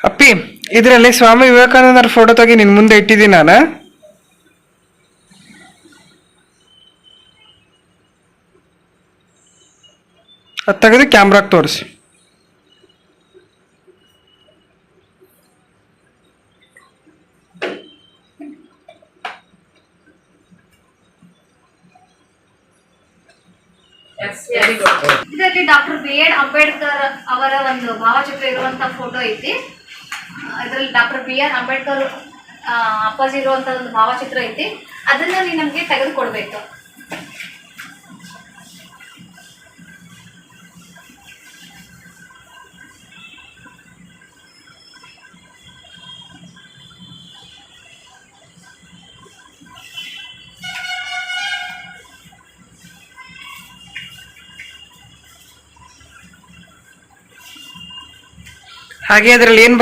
ಅಪ್ಪಿ, ಇದರಲ್ಲಿ ಸ್ವಾಮಿ ವಿವೇಕಾನಂದರ ಫೋಟೋ ತೆಗಿ ನಿನ್ ಮುಂದೆ ಇಟ್ಟಿದ್ದೀನಿ ನಾನು. ಅದು ತೆಗೆದು ಕ್ಯಾಮ್ರಾಗೆ ತೋರಿಸಿ. ಇದರಲ್ಲಿ ಡಾಕ್ಟರ್ ಬಿ ಆರ್ ಅಂಬೇಡ್ಕರ್ ಅವರ ಒಂದು ಭಾವಚಿತ್ರ ಇರುವಂತಹ ಫೋಟೋ ಐತಿ. ಇದರಲ್ಲಿ ಡಾಕ್ಟರ್ ಬಿ ಆರ್ ಅಂಬೇಡ್ಕರ್ ಅಪ್ಪಾಜಿ ಇರುವಂತ ಒಂದು ಭಾವಚಿತ್ರ ಐತಿ. ಅದನ್ನ ನೀವು ನಮ್ಗೆ ತೆಗೆದು ಕೊಡ್ಬೇಕು. ಹಾಗೆ ಅದರಲ್ಲಿ ಏನು